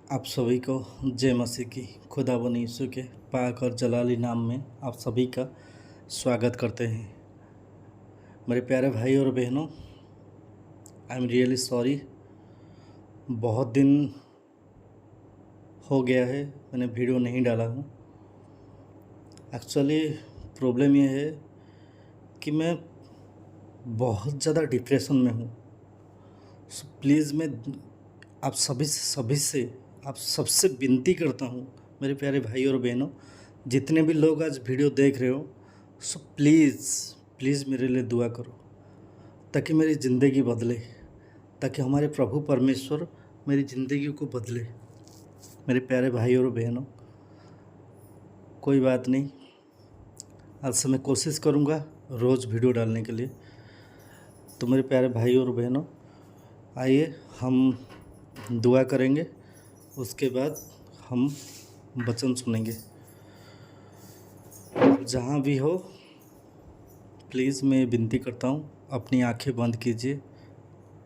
आप सभी को जय मसीह की खुदा बनी यीशु के पाक और जलाली नाम में आप सभी का स्वागत करते हैं। मेरे प्यारे भाई और बहनों, आई एम रियली सॉरी, बहुत दिन हो गया है मैंने वीडियो नहीं डाला हूँ। एक्चुअली प्रॉब्लम ये है कि मैं बहुत ज़्यादा डिप्रेशन में हूँ। सो प्लीज़ मैं आप सभी से आप सबसे विनती करता हूँ, मेरे प्यारे भाई और बहनों, जितने भी लोग आज वीडियो देख रहे हो, सो प्लीज़ मेरे लिए दुआ करो ताकि मेरी ज़िंदगी बदले, ताकि हमारे प्रभु परमेश्वर मेरी ज़िंदगी को बदले। मेरे प्यारे भाई और बहनों, कोई बात नहीं, आज से मैं कोशिश करूँगा रोज़ वीडियो डालने के लिए। तो मेरे प्यारे भाई और बहनों, आइए हम दुआ करेंगे, उसके बाद हम वचन सुनेंगे। आप जहाँ भी हो, प्लीज़ मैं विनती करता हूँ, अपनी आंखें बंद कीजिए,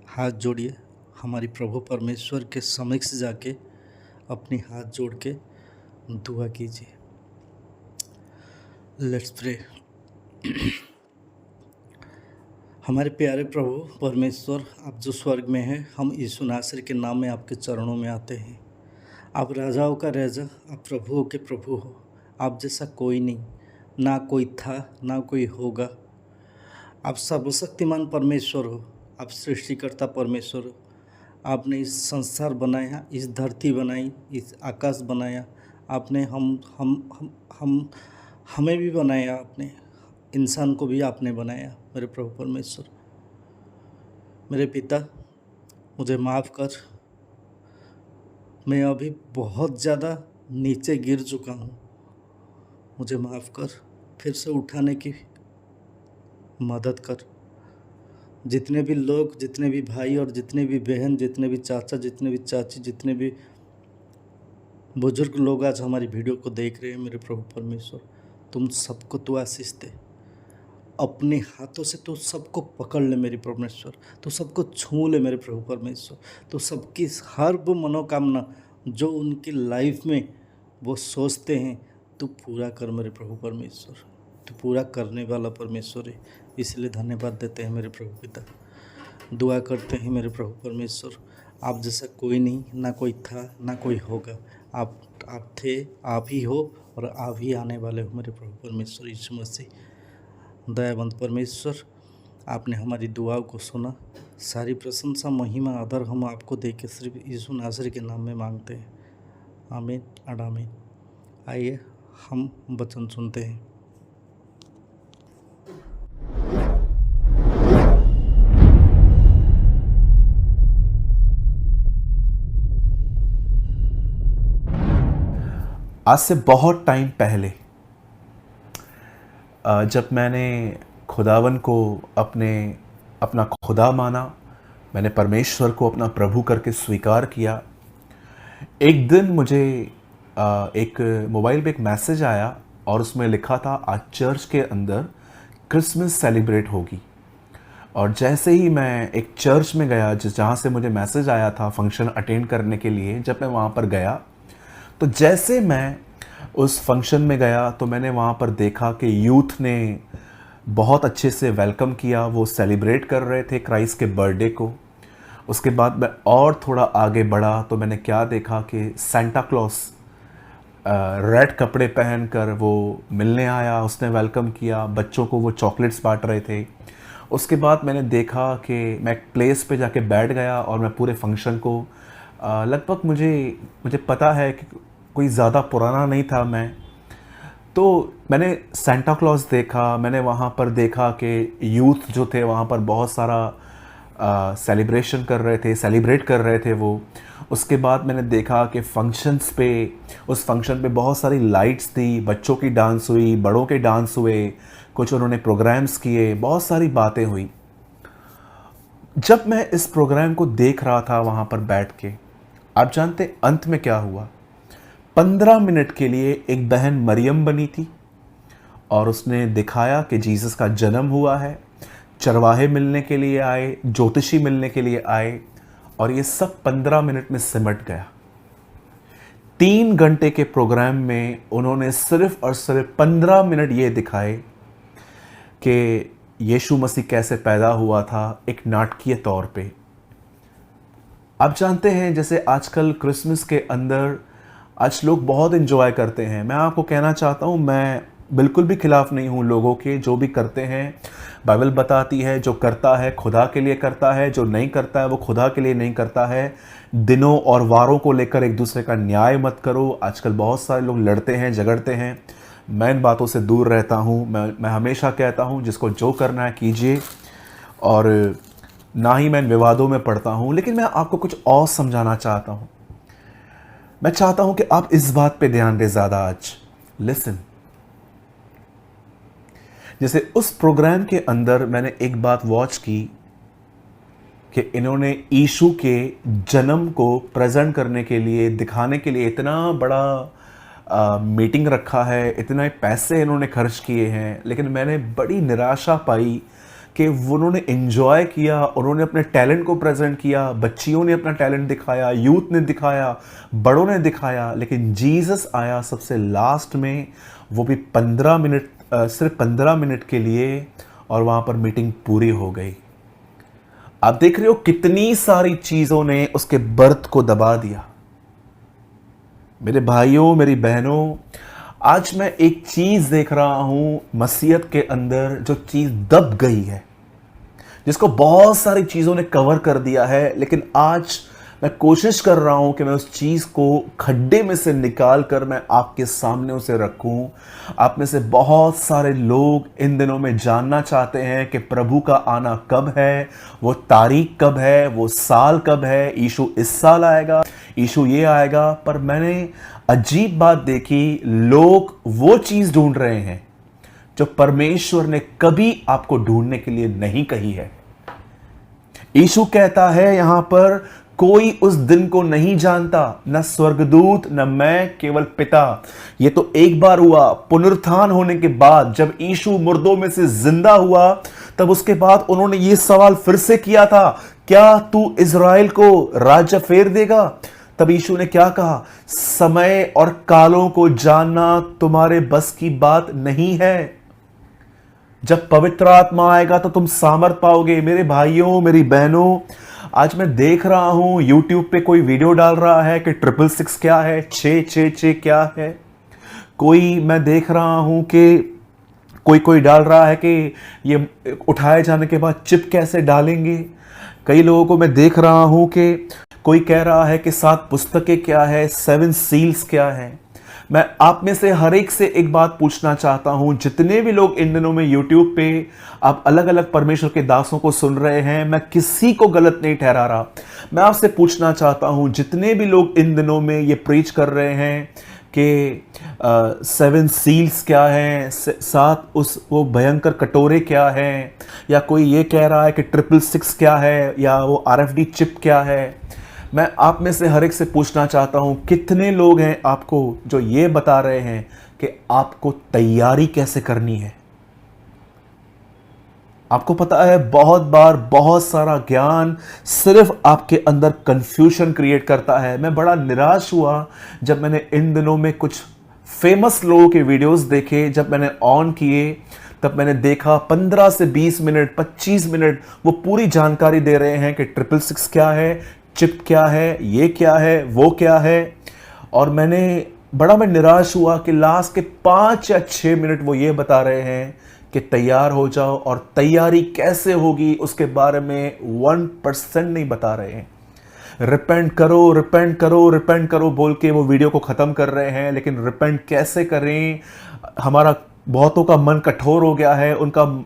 हाथ जोड़िए, हमारी प्रभु परमेश्वर के समक्ष जाके अपनी हाथ जोड़ के दुआ कीजिए। Let's pray. हमारे प्यारे प्रभु परमेश्वर, आप जो स्वर्ग में हैं, हम यीशु नासरी के नाम में आपके चरणों में आते हैं। आप राजाओं का राजा, आप प्रभुओं के प्रभु हो। आप जैसा कोई नहीं, ना कोई था ना कोई होगा। आप सर्वशक्तिमान परमेश्वर हो, आप सृष्टिकर्ता परमेश्वर हो। आपने इस संसार बनाया, इस धरती बनाई, इस आकाश बनाया। आपने हमें भी बनाया, आपने इंसान को भी आपने बनाया। मेरे प्रभु परमेश्वर, मेरे पिता, मुझे माफ़ कर। मैं अभी बहुत ज़्यादा नीचे गिर चुका हूँ, मुझे माफ़ कर। फिर से उठाने की मदद कर। जितने भी लोग, जितने भी भाई और जितने भी बहन, जितने भी चाचा, जितने भी चाची, जितने भी बुजुर्ग लोग आज हमारी वीडियो को देख रहे हैं, मेरे प्रभु परमेश्वर, तुम सबको तू आशीष दे। अपने हाथों से तो सबको पकड़ ले मेरे परमेश्वर, तो सबको छू ले मेरे प्रभु परमेश्वर, तो सबकी हर वो मनोकामना जो उनकी लाइफ में वो सोचते हैं, तू पूरा कर मेरे प्रभु परमेश्वर। तू पूरा करने वाला परमेश्वर है, इसलिए धन्यवाद देते हैं मेरे प्रभु पिता। दुआ करते हैं मेरे प्रभु परमेश्वर, आप जैसा कोई नहीं, ना कोई था ना कोई होगा। आप थे, आप ही हो और आप ही आने वाले हो मेरे प्रभु परमेश्वर यीशु मसीह। दयावंत परमेश्वर, आपने हमारी दुआओं को सुना। सारी प्रशंसा, महिमा, आदर हम आपको दे के सिर्फ यीशु नासरी के नाम में मांगते हैं। आमीन और आमीन। आइए हम वचन सुनते हैं। आज से बहुत टाइम पहले जब मैंने खुदावन को अपना खुदा माना, मैंने परमेश्वर को अपना प्रभु करके स्वीकार किया। एक दिन मुझे एक मोबाइल पे एक मैसेज आया और उसमें लिखा था आज चर्च के अंदर क्रिसमस सेलिब्रेट होगी। और जैसे ही मैं एक चर्च में गया जहाँ से मुझे मैसेज आया था फंक्शन अटेंड करने के लिए, जब मैं वहाँ पर गया तो जैसे मैं उस फंक्शन में गया तो मैंने वहाँ पर देखा कि यूथ ने बहुत अच्छे से वेलकम किया। वो सेलिब्रेट कर रहे थे क्राइस्ट के बर्थडे को। उसके बाद मैं और थोड़ा आगे बढ़ा तो मैंने क्या देखा कि सेंटा क्लॉस रेड कपड़े पहनकर वो मिलने आया, उसने वेलकम किया। बच्चों को वो चॉकलेट्स बांट रहे थे। उसके बाद मैंने देखा कि मैं एक प्लेस पे जाके बैठ गया और मैं पूरे फंक्शन को लगभग मुझे पता है कि कोई ज़्यादा पुराना नहीं था मैं, तो मैंने सेंटा क्लॉज देखा। मैंने वहाँ पर देखा कि यूथ जो थे वहाँ पर बहुत सारा सेलिब्रेट कर रहे थे वो। उसके बाद मैंने देखा कि उस फंक्शन पे बहुत सारी लाइट्स थी, बच्चों की डांस हुई, बड़ों के डांस हुए, कुछ उन्होंने प्रोग्राम्स किए, बहुत सारी बातें हुई। जब मैं इस प्रोग्राम को देख रहा था वहाँ पर बैठ के, आप जानते अंत में क्या हुआ? 15 मिनट के लिए एक बहन मरियम बनी थी और उसने दिखाया कि जीसस का जन्म हुआ है। चरवाहे मिलने के लिए आए, ज्योतिषी मिलने के लिए आए, और ये सब 15 मिनट में सिमट गया। 3 घंटे के प्रोग्राम में उन्होंने सिर्फ और सिर्फ 15 मिनट ये दिखाए कि यीशु मसीह कैसे पैदा हुआ था एक नाटकीय तौर पे। आप जानते हैं जैसे आजकल क्रिसमस के अंदर आज लोग बहुत एंजॉय करते हैं। मैं आपको कहना चाहता हूँ, मैं बिल्कुल भी खिलाफ नहीं हूँ लोगों के जो भी करते हैं। बाइबल बताती है जो करता है खुदा के लिए करता है, जो नहीं करता है वो खुदा के लिए नहीं करता है। दिनों और वारों को लेकर एक दूसरे का न्याय मत करो। आजकल बहुत सारे लोग लड़ते हैं, झगड़ते हैं। मैं इन बातों से दूर रहता हूँ। मैं हमेशा कहता हूँ जिसको जो करना है कीजिए, और ना ही मैं इन विवादों में पड़ता हूँ। लेकिन मैं आपको कुछ और समझाना चाहता हूँ। मैं चाहता हूँ कि आप इस बात पे ध्यान दें ज़्यादा आज। लिसन, जैसे उस प्रोग्राम के अंदर मैंने एक बात वॉच की कि इन्होंने यीशु के जन्म को प्रेजेंट करने के लिए, दिखाने के लिए इतना बड़ा मीटिंग रखा है, इतने पैसे इन्होंने खर्च किए हैं। लेकिन मैंने बड़ी निराशा पाई कि उन्होंने एंजॉय किया, उन्होंने अपने टैलेंट को प्रेजेंट किया। बच्चियों ने अपना टैलेंट दिखाया, यूथ ने दिखाया, बड़ों ने दिखाया। लेकिन जीसस आया सबसे लास्ट में, वो भी 15 मिनट, सिर्फ 15 मिनट के लिए, और वहाँ पर मीटिंग पूरी हो गई। आप देख रहे हो कितनी सारी चीज़ों ने उसके बर्थ को दबा दिया। मेरे भाइयों, मेरी बहनों, आज मैं एक चीज़ देख रहा हूँ मसीहत के अंदर, जो चीज़ दब गई है, जिसको बहुत सारी चीज़ों ने कवर कर दिया है। लेकिन आज मैं कोशिश कर रहा हूं कि मैं उस चीज़ को खड्डे में से निकाल कर मैं आपके सामने उसे रखूं। आप में से बहुत सारे लोग इन दिनों में जानना चाहते हैं कि प्रभु का आना कब है, वो तारीख कब है, वो साल कब है। यीशु इस साल आएगा, यीशु ये आएगा। पर मैंने अजीब बात देखी, लोग वो चीज़ ढूंढ रहे हैं जो परमेश्वर ने कभी आपको ढूंढने के लिए नहीं कही है। यीशु कहता है यहां पर, कोई उस दिन को नहीं जानता, न स्वर्गदूत न मैं, केवल पिता। ये तो एक बार हुआ पुनरुत्थान होने के बाद, जब यीशु मुर्दों में से जिंदा हुआ, तब उसके बाद उन्होंने ये सवाल फिर से किया था, क्या तू इज़राइल को राज्य फेर देगा? तब यीशु ने क्या कहा? समय और कालों को जानना तुम्हारे बस की बात नहीं है। जब पवित्र आत्मा आएगा तो तुम सामर्थ पाओगे। मेरे भाइयों, मेरी बहनों, आज मैं देख रहा हूं यूट्यूब पे कोई वीडियो डाल रहा है कि 666 क्या है, 666 क्या है। कोई मैं देख रहा हूं कि कोई डाल रहा है कि ये उठाए जाने के बाद चिप कैसे डालेंगे। कई लोगों को मैं देख रहा हूं कि कोई कह रहा है कि 7 पुस्तकें क्या है, 7 सील्स क्या है। मैं आप में से हर एक से एक बात पूछना चाहता हूं, जितने भी लोग इन दिनों में YouTube पे आप अलग अलग परमेश्वर के दासों को सुन रहे हैं, मैं किसी को गलत नहीं ठहरा रहा। मैं आपसे पूछना चाहता हूं, जितने भी लोग इन दिनों में ये प्रीच कर रहे हैं कि 7 सील्स क्या हैं, 7 उस वो भयंकर कटोरे क्या हैं, या कोई ये कह रहा है कि 666 क्या है, या वो RFD चिप क्या है। मैं आप में से हर एक से पूछना चाहता हूं, कितने लोग हैं आपको जो ये बता रहे हैं कि आपको तैयारी कैसे करनी है। आपको पता है बहुत बार बहुत सारा ज्ञान सिर्फ आपके अंदर कंफ्यूजन क्रिएट करता है। मैं बड़ा निराश हुआ जब मैंने इन दिनों में कुछ फेमस लोगों के वीडियोस देखे। जब मैंने ऑन किए तब मैंने देखा 15 से 20 मिनट, 25 मिनट वो पूरी जानकारी दे रहे हैं कि 666 क्या है, चिप क्या है, ये क्या है, वो क्या है। और मैं निराश हुआ कि लास्ट के 5 या 6 मिनट वो ये बता रहे हैं कि तैयार हो जाओ, और तैयारी कैसे होगी उसके बारे में 1% नहीं बता रहे हैं। रिपेंट करो, रिपेंट करो, रिपेंट करो बोल के वो वीडियो को ख़त्म कर रहे हैं। लेकिन रिपेंट कैसे करें? हमारा बहुतों का मन कठोर हो गया है, उनका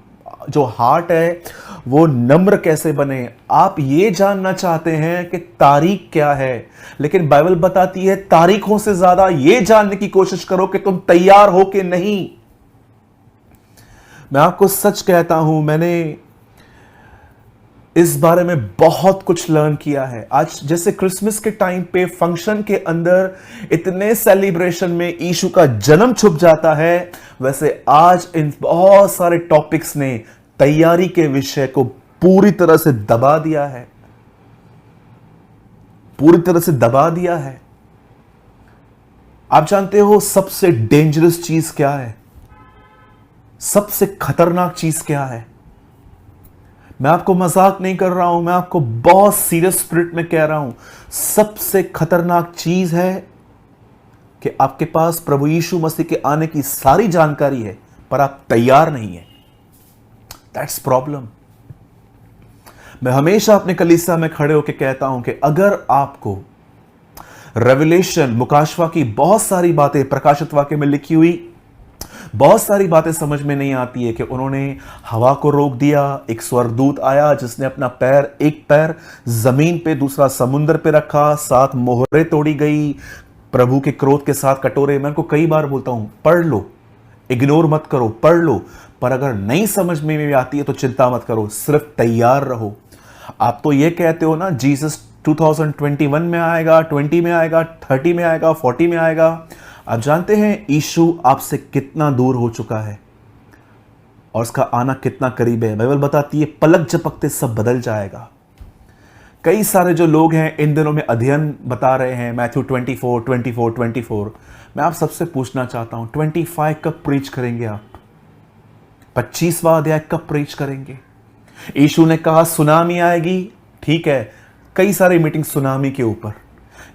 जो हार्ट है वो नम्र कैसे बने। आप ये जानना चाहते हैं कि तारीख क्या है, लेकिन बाइबल बताती है तारीखों से ज्यादा ये जानने की कोशिश करो कि तुम तैयार हो कि नहीं। मैं आपको सच कहता हूं, मैंने इस बारे में बहुत कुछ लर्न किया है। आज जैसे क्रिसमस के टाइम पे फंक्शन के अंदर इतने सेलिब्रेशन में यीशु का जन्म छुप जाता है, वैसे आज इन बहुत सारे टॉपिक्स ने तैयारी के विषय को पूरी तरह से दबा दिया है, पूरी तरह से दबा दिया है। आप जानते हो सबसे डेंजरस चीज क्या है? सबसे खतरनाक चीज क्या है? मैं आपको मजाक नहीं कर रहा हूं, मैं आपको बहुत सीरियस स्पिरिट में कह रहा हूं। सबसे खतरनाक चीज है कि आपके पास प्रभु यीशु मसीह के आने की सारी जानकारी है, पर आप तैयार नहीं है। That's problem. मैं हमेशा अपने कलीसिया में खड़े होकर कहता हूं कि अगर आपको रेवलेशन, मुकाशवा की बहुत सारी बातें प्रकाशित वाक्य में लिखी हुई बहुत सारी बातें समझ में नहीं आती है कि उन्होंने हवा को रोक दिया, एक स्वर्गदूत आया जिसने अपना पैर, एक पैर जमीन पे दूसरा समुद्र पे रखा, 7 मोहरें तोड़ी गई, प्रभु के क्रोध के साथ कटोरे। मैं उनको कई बार बोलता हूं पढ़ लो, इग्नोर मत करो, पढ़ लो। पर अगर नहीं समझ में भी आती है तो चिंता मत करो, सिर्फ तैयार रहो। आप तो ये कहते हो ना जीसस 2021 में आएगा, 20 में आएगा, 30 में आएगा, 40 में आएगा। आप जानते हैं यीशु आपसे कितना दूर हो चुका है और उसका आना कितना करीब है। बाइबल बताती है पलक झपकते सब बदल जाएगा। कई सारे जो लोग हैं इन दिनों में अध्ययन बता रहे हैं, मैथ्यू 24। मैं आप सबसे पूछना चाहता हूं 25 कब प्रीच करेंगे आप? 25वां अध्याय कब प्रीच करेंगे? यीशु ने कहा सुनामी आएगी, ठीक है, कई सारी मीटिंग सुनामी के ऊपर।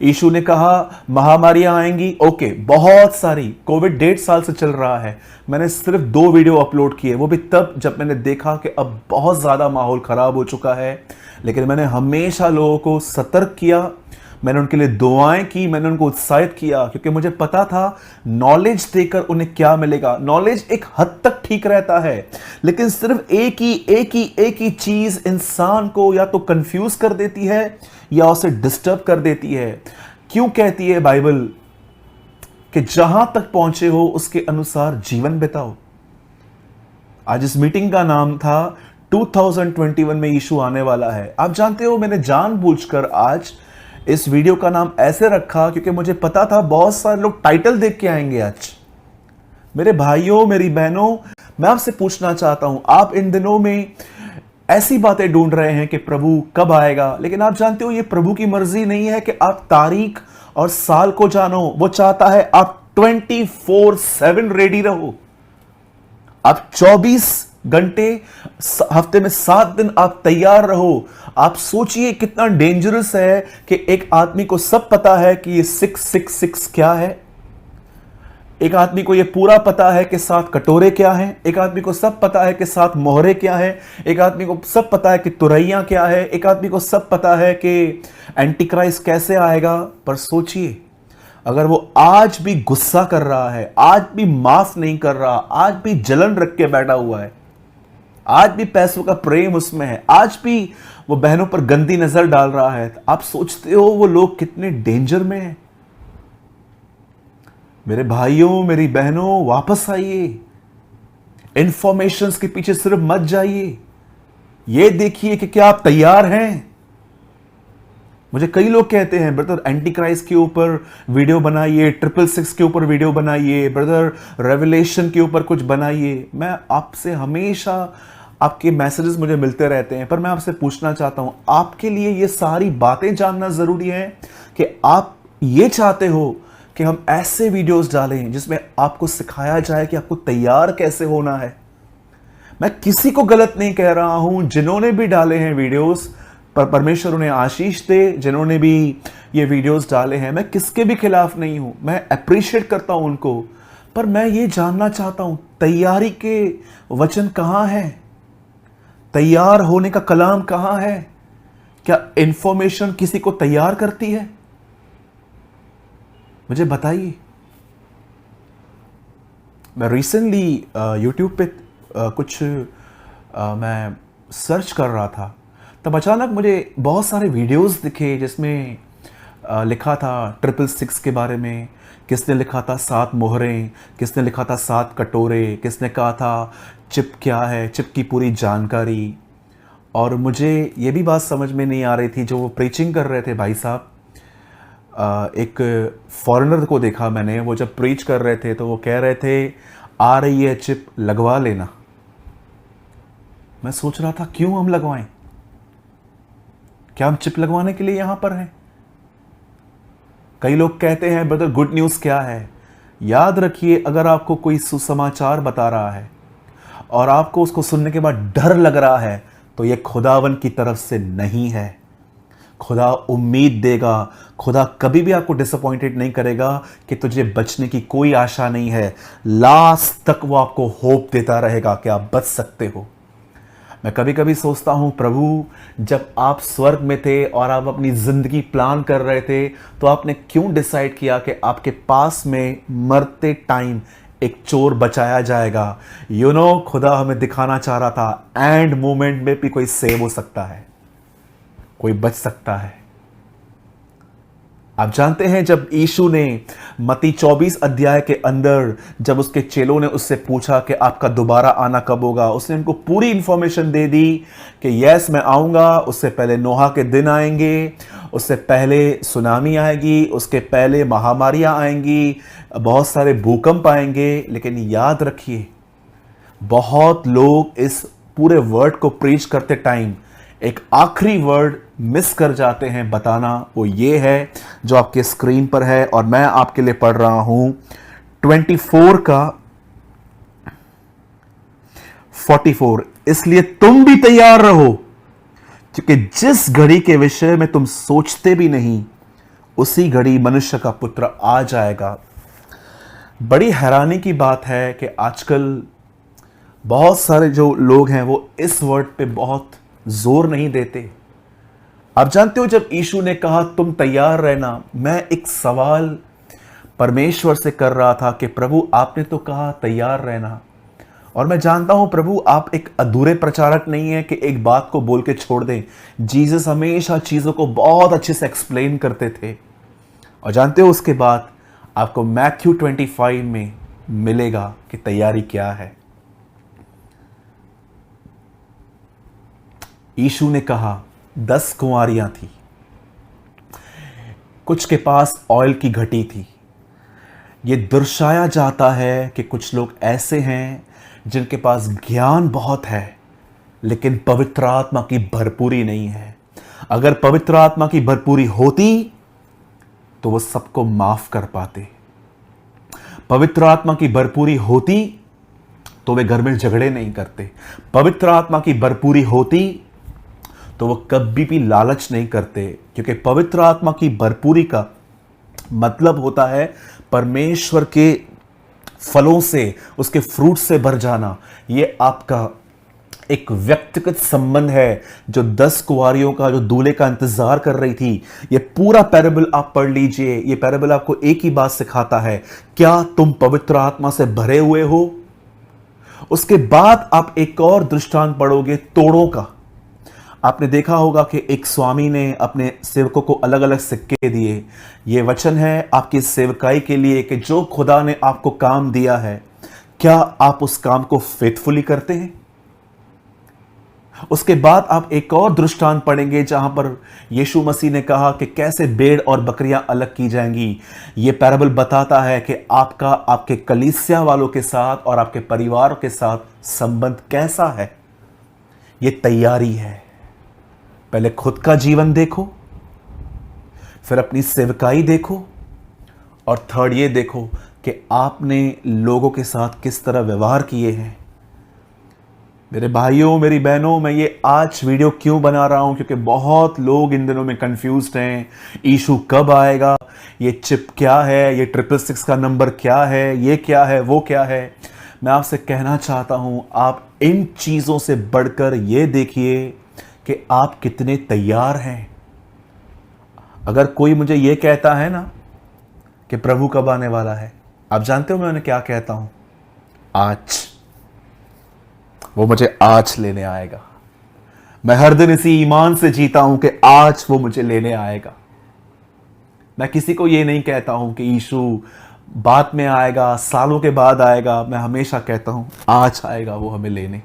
यीशु ने कहा महामारियां आएंगी, ओके, बहुत सारी। कोविड 1.5 साल से चल रहा है, मैंने सिर्फ 2 वीडियो अपलोड किए, वो भी तब जब मैंने देखा कि अब बहुत ज्यादा माहौल खराब हो चुका है। लेकिन मैंने हमेशा लोगों को सतर्क किया, मैंने उनके लिए दुआएं की, मैंने उनको उत्साहित किया, क्योंकि मुझे पता था नॉलेज देकर उन्हें क्या मिलेगा। नॉलेज एक हद तक ठीक रहता है, लेकिन सिर्फ एक ही चीज इंसान को या तो कंफ्यूज कर देती है या उसे डिस्टर्ब कर देती है। क्यों कहती है बाइबल कि जहां तक पहुंचे हो उसके अनुसार जीवन बिताओ। आज इस मीटिंग का नाम था 2021 में यीशु आने वाला है। आप जानते हो मैंने जानबूझकर आज इस वीडियो का नाम ऐसे रखा क्योंकि मुझे पता था बहुत सारे लोग टाइटल देख के आएंगे आज। मेरे भाइयों, मेरी बहनों, मैं आपसे पूछना चाहता हूं, आप इन दिनों में ऐसी बातें ढूंढ रहे हैं कि प्रभु कब आएगा, लेकिन आप जानते हो ये प्रभु की मर्जी नहीं है कि आप तारीख और साल को जानो। वो चाहता है आप 24/7 रेडी रहो। आप 24 घंटे हफ्ते में 7 दिन आप तैयार रहो। आप सोचिए कितना डेंजरस है कि एक आदमी को सब पता है कि ये 666 क्या है, एक आदमी को यह पूरा पता है कि 7 कटोरे क्या हैं, एक आदमी को सब पता है कि 7 मोहरे क्या है, एक आदमी को सब पता है कि तुरैया क्या है, एक आदमी को सब पता है कि एंटीक्राइस्ट कैसे आएगा। पर सोचिए अगर वो आज भी गुस्सा कर रहा है, आज भी माफ नहीं कर रहा, आज भी जलन रख के बैठा हुआ है, आज भी पैसों का प्रेम उसमें है, आज भी वो बहनों पर गंदी नजर डाल रहा है, तो आप सोचते हो वो लोग कितने डेंजर में हैं। मेरे भाइयों, मेरी बहनों, वापस आइए, इंफॉर्मेशंस के पीछे सिर्फ मत जाइए, ये देखिए कि क्या आप तैयार हैं। मुझे कई लोग कहते हैं ब्रदर एंटी क्राइस्ट के ऊपर वीडियो बनाइए, 666 के ऊपर वीडियो बनाइए, ब्रदर रेवलेशन के ऊपर कुछ बनाइए। मैं आपसे हमेशा, आपके मैसेजेस मुझे मिलते रहते हैं, पर मैं आपसे पूछना चाहता हूं, आपके लिए ये सारी बातें जानना जरूरी है कि आप ये चाहते हो कि हम ऐसे वीडियोस डालें जिसमें आपको सिखाया जाए कि आपको तैयार कैसे होना है। मैं किसी को गलत नहीं कह रहा हूं, जिन्होंने भी डाले हैं वीडियोस, पर परमेश्वर उन्हें आशीष दे, जिन्होंने भी ये वीडियोस डाले हैं, मैं किसके भी खिलाफ नहीं हूं, मैं अप्रिशिएट करता हूं उनको। पर मैं ये जानना चाहता हूं तैयारी के वचन कहां है, तैयार होने का कलाम कहां है? क्या इंफॉर्मेशन किसी को तैयार करती है? मुझे बताइए। मैं रिसेंटली यूट्यूब पे कुछ मैं सर्च कर रहा था, तब अचानक मुझे बहुत सारे वीडियोस दिखे जिसमें लिखा था 666 के बारे में, किसने लिखा था 7 मोहरें, किसने लिखा था 7 कटोरे, किसने कहा था चिप क्या है, चिप की पूरी जानकारी। और मुझे ये भी बात समझ में नहीं आ रही थी, जो वो प्रीचिंग कर रहे थे भाई साहब, एक फॉरेनर को देखा मैंने, वो जब प्रीच कर रहे थे तो वो कह रहे थे आ रही है चिप, लगवा लेना। मैं सोच रहा था क्यों हम लगवाएं, क्या हम चिप लगवाने के लिए यहां पर हैं? कई लोग कहते हैं ब्रदर गुड न्यूज़ क्या है? याद रखिए, अगर आपको कोई सुसमाचार बता रहा है और आपको उसको सुनने के बाद डर लग रहा है, तो यह खुदावन की तरफ से नहीं है। खुदा उम्मीद देगा, खुदा कभी भी आपको डिसअपॉइंटेड नहीं करेगा कि तुझे बचने की कोई आशा नहीं है। लास्ट तक वो आपको होप देता रहेगा कि आप बच सकते हो। मैं कभी कभी सोचता हूँ, प्रभु जब आप स्वर्ग में थे और आप अपनी ज़िंदगी प्लान कर रहे थे, तो आपने क्यों डिसाइड किया कि आपके पास में मरते टाइम एक चोर बचाया जाएगा? खुदा हमें दिखाना चाह रहा था एंड मोमेंट में भी कोई सेव हो सकता है, कोई बच सकता है। आप जानते हैं, जब यीशु ने मत्ती 24 अध्याय के अंदर जब उसके चेलों ने उससे पूछा कि आपका दोबारा आना कब होगा, उसने उनको पूरी इंफॉर्मेशन दे दी कि यस मैं आऊँगा, उससे पहले नोहा के दिन आएंगे, उससे पहले सुनामी आएगी, उसके पहले महामारियाँ आएंगी, बहुत सारे भूकंप आएंगे। लेकिन याद रखिए, बहुत लोग इस पूरे वर्ड को प्रीच करते टाइम एक आखिरी वर्ड मिस कर जाते हैं बताना। वो ये है जो आपके स्क्रीन पर है और मैं आपके लिए पढ़ रहा हूं 24 का 44। इसलिए तुम भी तैयार रहो, क्योंकि जिस घड़ी के विषय में तुम सोचते भी नहीं, उसी घड़ी मनुष्य का पुत्र आ जाएगा। बड़ी हैरानी की बात है कि आजकल बहुत सारे जो लोग हैं वो इस वर्ड पे बहुत जोर नहीं देते। आप जानते हो, जब यीशु ने कहा तुम तैयार रहना, मैं एक सवाल परमेश्वर से कर रहा था कि प्रभु आपने तो कहा तैयार रहना, और मैं जानता हूं प्रभु आप एक अधूरे प्रचारक नहीं है कि एक बात को बोल के छोड़ दें। जीसस हमेशा चीज़ों को बहुत अच्छे से एक्सप्लेन करते थे। और जानते हो, उसके बाद आपको मैथ्यू 25 में मिलेगा कि तैयारी क्या है। यीशु ने कहा 10 कुंवारियां थी, कुछ के पास ऑयल की घटी थी। यह दर्शाया जाता है कि कुछ लोग ऐसे हैं जिनके पास ज्ञान बहुत है लेकिन पवित्र आत्मा की भरपूरी नहीं है। अगर पवित्र आत्मा की भरपूरी होती तो वो सबको माफ कर पाते। पवित्र आत्मा की भरपूरी होती तो वे घर में झगड़े नहीं करते। पवित्र आत्मा की भरपूरी होती तो वो कभी भी लालच नहीं करते, क्योंकि पवित्र आत्मा की भरपूरी का मतलब होता है परमेश्वर के फलों से, उसके फ्रूट से भर जाना। ये आपका एक व्यक्तिगत संबंध है जो 10 कुंवारियों का, जो दूल्हे का इंतजार कर रही थी। ये पूरा पैराबल आप पढ़ लीजिए। ये पैराबल आपको एक ही बात सिखाता है, क्या तुम पवित्र आत्मा से भरे हुए हो? उसके बाद आप एक और दृष्टांत पढ़ोगे तोड़ों का। आपने देखा होगा कि एक स्वामी ने अपने सेवकों को अलग अलग सिक्के दिए। ये वचन है आपकी सेवकाई के लिए कि जो खुदा ने आपको काम दिया है, क्या आप उस काम को फेथफुली करते हैं? उसके बाद आप एक और दृष्टांत पढ़ेंगे जहां पर यीशु मसीह ने कहा कि कैसे भेड़ और बकरियां अलग की जाएंगी। यह पैराबल बताता है कि आपका आपके कलीसिया वालों के साथ और आपके परिवार के साथ संबंध कैसा है। यह तैयारी है। पहले खुद का जीवन देखो, फिर अपनी सेवकाई देखो, और थर्ड ये देखो कि आपने लोगों के साथ किस तरह व्यवहार किए हैं। मेरे भाइयों, मेरी बहनों, मैं ये आज वीडियो क्यों बना रहा हूं, क्योंकि बहुत लोग इन दिनों में कंफ्यूज्ड हैं। यीशु कब आएगा, ये चिप क्या है, ये 666 का नंबर क्या है, ये क्या है, वो क्या है। मैं आपसे कहना चाहता हूं, आप इन चीज़ों से बढ़कर ये देखिए कि आप कितने तैयार हैं। अगर कोई मुझे ये कहता है ना कि प्रभु कब आने वाला है, आप जानते हो मैं उन्हें क्या कहता हूं? आज। वो मुझे आज लेने आएगा। मैं हर दिन इसी ईमान से जीता हूं कि आज वो मुझे लेने आएगा। मैं किसी को ये नहीं कहता हूं कि यीशु बाद में आएगा, सालों के बाद आएगा। मैं हमेशा कहता हूं आज आएगा वो हमें लेने।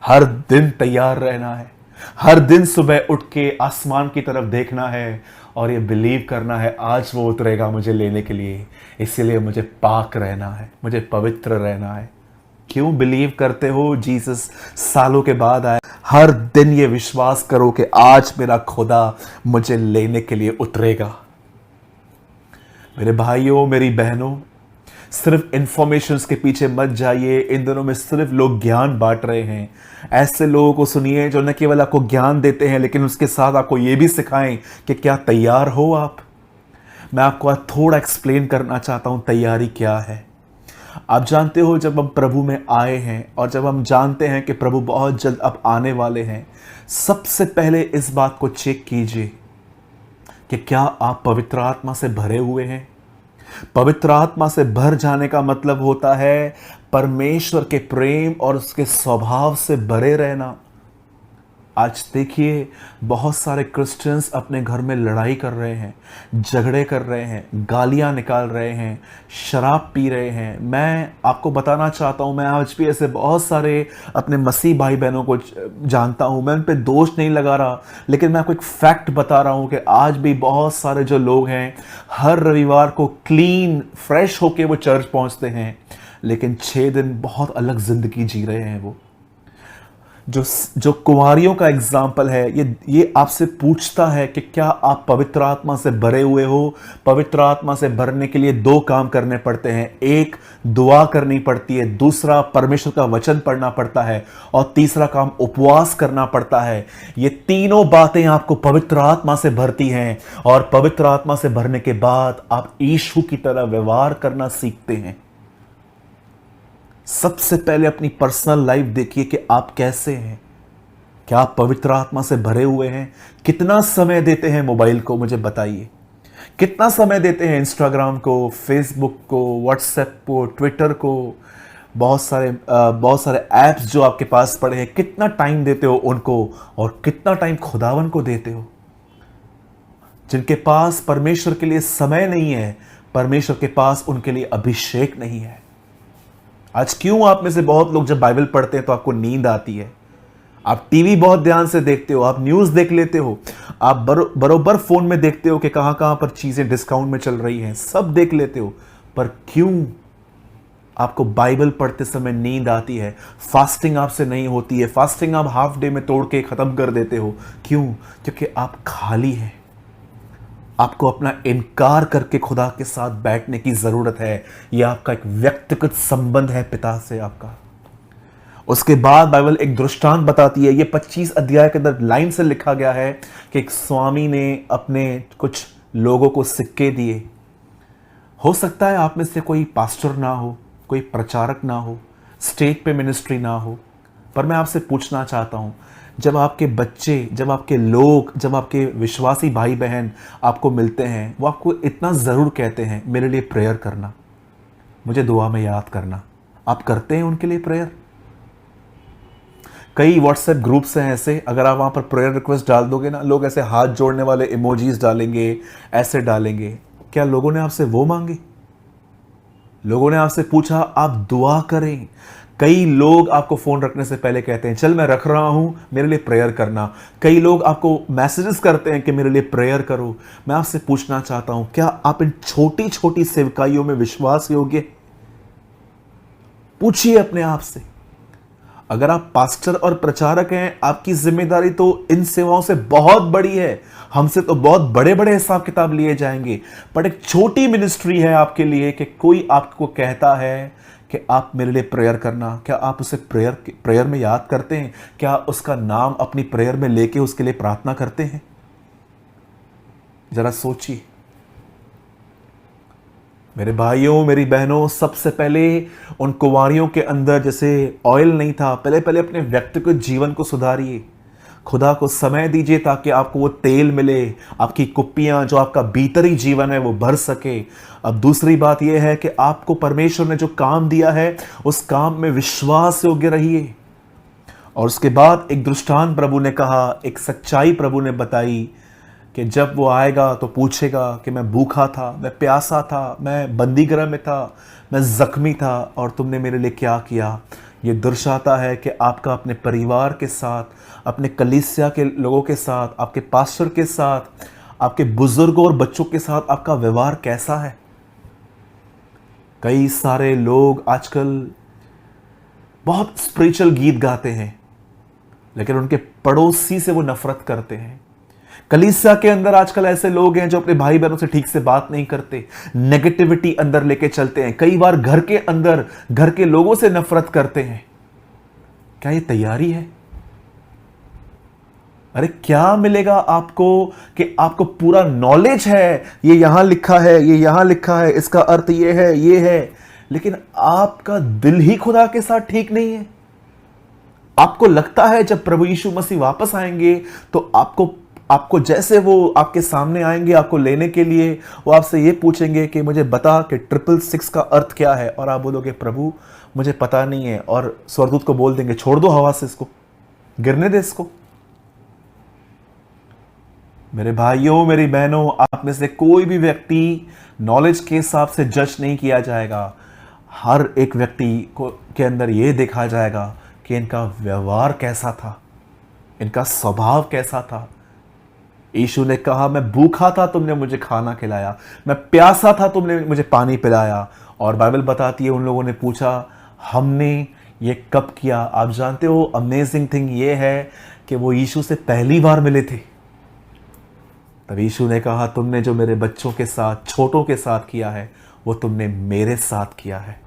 हर दिन तैयार रहना है। हर दिन सुबह उठ के आसमान की तरफ देखना है और ये बिलीव करना है आज वो उतरेगा मुझे लेने के लिए। इसलिए मुझे पाक रहना है, मुझे पवित्र रहना है। क्यों बिलीव करते हो जीसस सालों के बाद आए? हर दिन ये विश्वास करो कि आज मेरा खुदा मुझे लेने के लिए उतरेगा। मेरे भाइयों, मेरी बहनों, सिर्फ इंफॉर्मेशंस के पीछे मत जाइए। इन दिनों में सिर्फ लोग ज्ञान बांट रहे हैं। ऐसे लोगों को सुनिए जो न केवल आपको ज्ञान देते हैं, लेकिन उसके साथ आपको यह भी सिखाएं कि क्या तैयार हो आप। मैं आपको आज थोड़ा एक्सप्लेन करना चाहता हूं तैयारी क्या है। आप जानते हो, जब हम प्रभु में आए हैं और जब हम जानते हैं कि प्रभु बहुत जल्द अब आने वाले हैं, सबसे पहले इस बात को चेक कीजिए कि क्या आप पवित्र आत्मा से भरे हुए हैं। पवित्र आत्मा से भर जाने का मतलब होता है परमेश्वर के प्रेम और उसके स्वभाव से भरे रहना। आज देखिए, बहुत सारे क्रिश्चियंस अपने घर में लड़ाई कर रहे हैं, झगड़े कर रहे हैं, गालियां निकाल रहे हैं, शराब पी रहे हैं। मैं आपको बताना चाहता हूं, मैं आज भी ऐसे बहुत सारे अपने मसीह भाई बहनों को जानता हूं। मैं उन पे दोष नहीं लगा रहा, लेकिन मैं आपको एक फैक्ट बता रहा हूं कि आज भी बहुत सारे जो लोग हैं, हर रविवार को क्लीन फ्रेश होके वो चर्च पहुंचते हैं, लेकिन 6 दिन बहुत अलग जिंदगी जी रहे हैं। वो जो कुंवारियों का एग्जाम्पल है, ये आपसे पूछता है कि क्या आप पवित्र आत्मा से भरे हुए हो। पवित्र आत्मा से भरने के लिए 2 काम करने पड़ते हैं। एक, दुआ करनी पड़ती है, दूसरा परमेश्वर का वचन पढ़ना पड़ता है, और तीसरा काम उपवास करना पड़ता है। ये तीनों बातें आपको पवित्र आत्मा से भरती हैं, और पवित्र आत्मा से भरने के बाद आप यीशु की तरह व्यवहार करना सीखते हैं। सबसे पहले अपनी पर्सनल लाइफ देखिए कि आप कैसे हैं। क्या आप पवित्र आत्मा से भरे हुए हैं? कितना समय देते हैं मोबाइल को, मुझे बताइए। कितना समय देते हैं इंस्टाग्राम को, फेसबुक को, व्हाट्सएप को, ट्विटर को, बहुत सारे ऐप्स जो आपके पास पड़े हैं, कितना टाइम देते हो उनको, और कितना टाइम खुदावन को देते हो। जिनके पास परमेश्वर के लिए समय नहीं है, परमेश्वर के पास उनके लिए अभिषेक नहीं है। आज क्यों आप में से बहुत लोग जब बाइबल पढ़ते हैं तो आपको नींद आती है, आप टीवी बहुत ध्यान से देखते हो, आप न्यूज़ देख लेते हो, आप बरोबर फोन में देखते हो कि कहां कहां पर चीजें डिस्काउंट में चल रही हैं, सब देख लेते हो, पर क्यों आपको बाइबल पढ़ते समय नींद आती है? फास्टिंग आपसे नहीं होती है, फास्टिंग आप हाफ डे में तोड़ के खत्म कर देते हो। क्यों? क्योंकि आप खाली हैं। आपको अपना इनकार करके खुदा के साथ बैठने की जरूरत है। यह आपका एक व्यक्तिगत संबंध है पिता से आपका। उसके बाद बाइबल एक दृष्टांत बताती है। ये 25 अध्याय के अंदर लाइन से लिखा गया है कि एक स्वामी ने अपने कुछ लोगों को सिक्के दिए। हो सकता है आप में से कोई पास्टर ना हो, कोई प्रचारक ना हो, स्टेज पे मिनिस्ट्री ना हो, पर मैं आपसे पूछना चाहता हूं, जब आपके बच्चे, जब आपके लोग, जब आपके विश्वासी भाई बहन आपको मिलते हैं, वो आपको इतना ज़रूर कहते हैं, मेरे लिए प्रेयर करना, मुझे दुआ में याद करना। आप करते हैं उनके लिए प्रेयर? कई व्हाट्सएप ग्रुप्स हैं ऐसे, अगर आप वहाँ पर प्रेयर रिक्वेस्ट डाल दोगे ना, लोग ऐसे हाथ जोड़ने वाले इमोजीज डालेंगे, ऐसे डालेंगे। क्या लोगों ने आपसे वो मांगे? लोगों ने आपसे पूछा आप दुआ करें? कई लोग आपको फोन रखने से पहले कहते हैं चल मैं रख रहा हूं, मेरे लिए प्रेयर करना। कई लोग आपको मैसेजेस करते हैं कि मेरे लिए प्रेयर करो। मैं आपसे पूछना चाहता हूं, क्या आप इन छोटी छोटी सेवकाइयों में विश्वास योग्य? पूछिए अपने आप से। अगर आप पास्टर और प्रचारक हैं, आपकी जिम्मेदारी तो इन सेवाओं से बहुत बड़ी है। हमसे तो बहुत बड़े बड़े हिसाब किताब लिए जाएंगे, पर एक छोटी मिनिस्ट्री है आपके लिए कि कोई आपको कहता है कि आप मेरे लिए प्रेयर करना। क्या आप उसे प्रेयर में याद करते हैं? क्या उसका नाम अपनी प्रेयर में लेके उसके लिए प्रार्थना करते हैं? जरा सोचिए मेरे भाइयों, मेरी बहनों। सबसे पहले उन कुंवारियों के अंदर जैसे ऑयल नहीं था, पहले अपने व्यक्तिगत जीवन को सुधारिए। खुदा को समय दीजिए ताकि आपको वो तेल मिले, आपकी कुप्पियां, जो आपका भीतरी जीवन है, वो भर सके। अब दूसरी बात यह है कि आपको परमेश्वर ने जो काम दिया है, उस काम में विश्वास योग्य रहिए। और उसके बाद एक दृष्टांत प्रभु ने कहा, एक सच्चाई प्रभु ने बताई कि जब वो आएगा तो पूछेगा कि मैं भूखा था, मैं प्यासा था, मैं बंदीगृह में था, मैं जख्मी था, और तुमने मेरे लिए क्या किया। ये दर्शाता है कि आपका अपने परिवार के साथ, अपने कलीसिया के लोगों के साथ, आपके पास्टर के साथ, आपके बुजुर्गों और बच्चों के साथ आपका व्यवहार कैसा है। कई सारे लोग आजकल बहुत स्पिरिचुअल गीत गाते हैं, लेकिन उनके पड़ोसी से वो नफरत करते हैं। कलीसिया के अंदर आजकल ऐसे लोग हैं जो अपने भाई बहनों से ठीक से बात नहीं करते, नेगेटिविटी अंदर लेके चलते हैं, कई बार घर के अंदर घर के लोगों से नफरत करते हैं। क्या ये तैयारी है? अरे क्या मिलेगा आपको कि आपको पूरा नॉलेज है, ये यहां लिखा है, ये यहां लिखा है, इसका अर्थ ये है, लेकिन आपका दिल ही खुदा के साथ ठीक नहीं है। आपको लगता है जब प्रभु यीशु मसीह वापस आएंगे तो आपको जैसे वो आपके सामने आएंगे आपको लेने के लिए, वो आपसे ये पूछेंगे कि मुझे बता कि 666 का अर्थ क्या है, और आप बोलोगे प्रभु मुझे पता नहीं है, और स्वर्गदूत को बोल देंगे छोड़ दो हवा से, इसको गिरने दे इसको। मेरे भाइयों मेरी बहनों, आप में से कोई भी व्यक्ति नॉलेज के हिसाब से जज नहीं किया जाएगा। हर एक व्यक्ति को के अंदर यह देखा जाएगा कि इनका व्यवहार कैसा था, इनका स्वभाव कैसा था। यीशु ने कहा मैं भूखा था तुमने मुझे खाना खिलाया, मैं प्यासा था तुमने मुझे पानी पिलाया। और बाइबल बताती है उन लोगों ने पूछा हमने ये कब किया? आप जानते हो अमेजिंग थिंग ये है कि वो यीशु से पहली बार मिले थे। तब यीशु ने कहा तुमने जो मेरे बच्चों के साथ, छोटों के साथ किया है वो तुमने मेरे साथ किया है।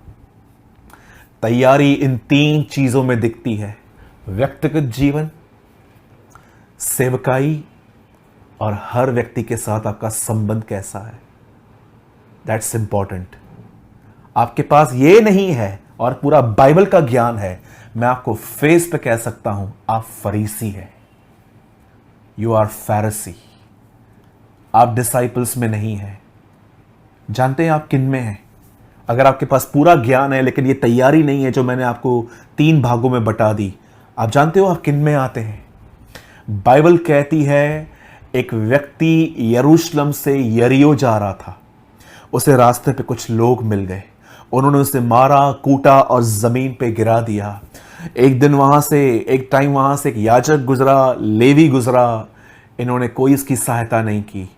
तैयारी इन 3 चीजों में दिखती है, व्यक्तिगत जीवन, सेवकाई, और हर व्यक्ति के साथ आपका संबंध कैसा है। That's important. आपके पास ये नहीं है और पूरा बाइबल का ज्ञान है, मैं आपको फेस पे कह सकता हूं आप फरीसी हैं, यू आर फैरिसी। आप डिसाइपल्स में नहीं हैं। जानते हैं आप किन में हैं? अगर आपके पास पूरा ज्ञान है लेकिन ये तैयारी नहीं है जो मैंने आपको 3 भागों में बता दी, आप जानते हो आप किन में आते हैं? बाइबल कहती है एक व्यक्ति यरूशलेम से यरीहो जा रहा था, उसे रास्ते पे कुछ लोग मिल गए, उन्होंने उसे मारा, कूटा और जमीन पे गिरा दिया। एक टाइम वहां से एक याजक गुजरा, लेवी गुजरा, इन्होंने कोई इसकी सहायता नहीं की।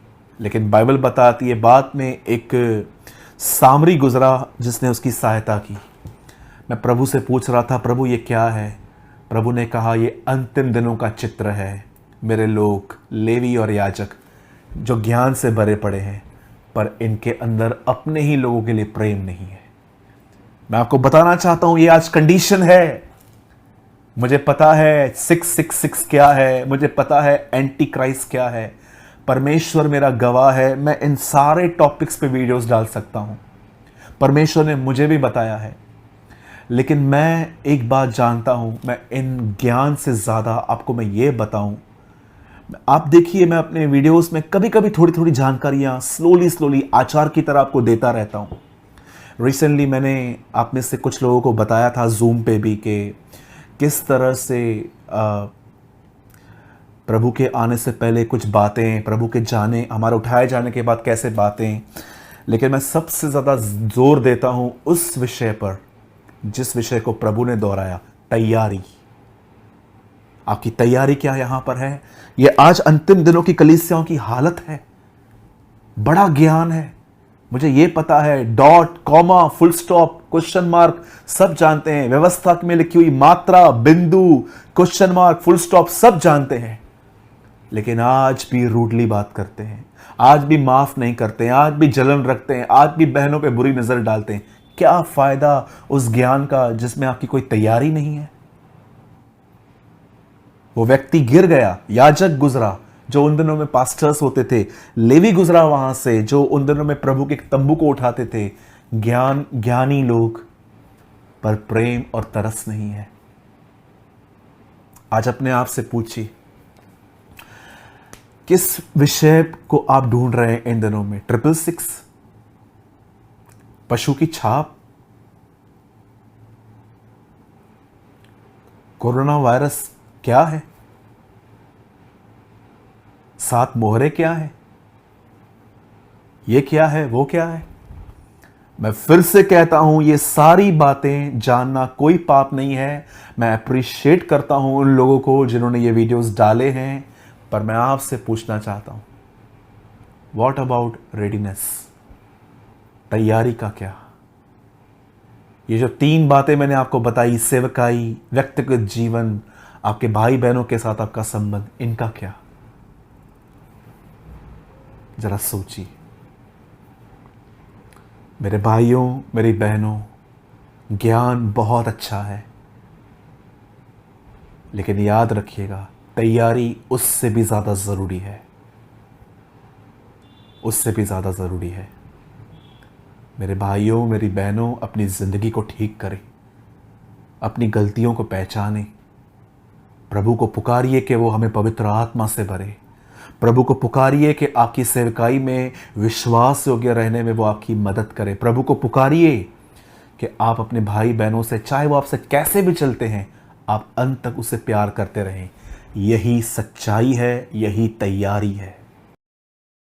लेकिन बाइबल बताती है बाद में एक सामरी गुजरा जिसने उसकी सहायता की। मैं प्रभु से पूछ रहा था प्रभु ये क्या है? प्रभु ने कहा ये अंतिम दिनों का चित्र है। मेरे लोग लेवी और याजक जो ज्ञान से भरे पड़े हैं पर इनके अंदर अपने ही लोगों के लिए प्रेम नहीं है। मैं आपको बताना चाहता हूं ये आज कंडीशन है। मुझे पता है 666 क्या है, मुझे पता है एंटी क्राइस्ट क्या है, परमेश्वर मेरा गवाह है, मैं इन सारे टॉपिक्स पे वीडियोस डाल सकता हूं, परमेश्वर ने मुझे भी बताया है। लेकिन मैं एक बात जानता हूं, मैं इन ज्ञान से ज़्यादा आपको मैं ये बताऊं। आप देखिए मैं अपने वीडियोस में कभी कभी थोड़ी थोड़ी जानकारियां स्लोली आचार की तरह आपको देता रहता हूं। रिसेंटली मैंने आप में से कुछ लोगों को बताया था जूम पे भी कि किस तरह से प्रभु के आने से पहले कुछ बातें, प्रभु के जाने, हमारे उठाए जाने के बाद कैसे बातें। लेकिन मैं सबसे ज़्यादा जोर देता हूं उस विषय पर जिस विषय को प्रभु ने दोहराया, तैयारी। आपकी तैयारी क्या यहां पर है? यह आज अंतिम दिनों की कलीसियाओं की हालत है। बड़ा ज्ञान है, मुझे यह पता है, dot, comma, full stop, question mark सब जानते हैं, व्यवस्था में लिखी हुई मात्रा, बिंदु, क्वेश्चन मार्क, फुल स्टॉप सब जानते हैं। लेकिन आज भी रूडली बात करते हैं, आज भी माफ नहीं करते हैं, आज भी जलन रखते हैं, आज भी बहनों पे बुरी नजर डालते हैं। क्या फायदा उस ज्ञान का जिसमें आपकी कोई तैयारी नहीं है? वो व्यक्ति गिर गया, याजक गुजरा जो उन दिनों में पास्टर्स होते थे, लेवी गुजरा वहां से जो उन दिनों में प्रभु के तंबू को उठाते थे। ज्ञानी लोग, पर प्रेम और तरस नहीं है। आज अपने आप से पूछिए किस विषय को आप ढूंढ रहे हैं इन दिनों में? 666, पशु की छाप, कोरोना वायरस क्या है, 7 मोहरे क्या है, ये क्या है, वो क्या है? मैं फिर से कहता हूं ये सारी बातें जानना कोई पाप नहीं है। मैं अप्रिशिएट करता हूं उन लोगों को जिन्होंने ये वीडियोस डाले हैं, पर मैं आपसे पूछना चाहता हूं व्हाट अबाउट रेडीनेस? तैयारी का क्या? ये जो 3 बातें मैंने आपको बताई, सेवकाई, व्यक्तिगत जीवन, आपके भाई बहनों के साथ आपका संबंध, इनका क्या? ज़रा सोचिए। मेरे भाइयों, मेरी बहनों, ज्ञान बहुत अच्छा है, लेकिन याद रखिएगा तैयारी उससे भी ज़्यादा ज़रूरी है, उससे भी ज़्यादा ज़रूरी है। मेरे भाइयों, मेरी बहनों, अपनी ज़िंदगी को ठीक करें, अपनी गलतियों को पहचानें, प्रभु को पुकारिए कि वो हमें पवित्र आत्मा से भरे। प्रभु को पुकारिए कि आपकी सेवकाई में विश्वास योग्य रहने में वो आपकी मदद करे। प्रभु को पुकारिए कि आप अपने भाई बहनों से, चाहे वो आपसे कैसे भी चलते हैं, आप अंत तक उसे प्यार करते रहें। यही सच्चाई है, यही तैयारी है।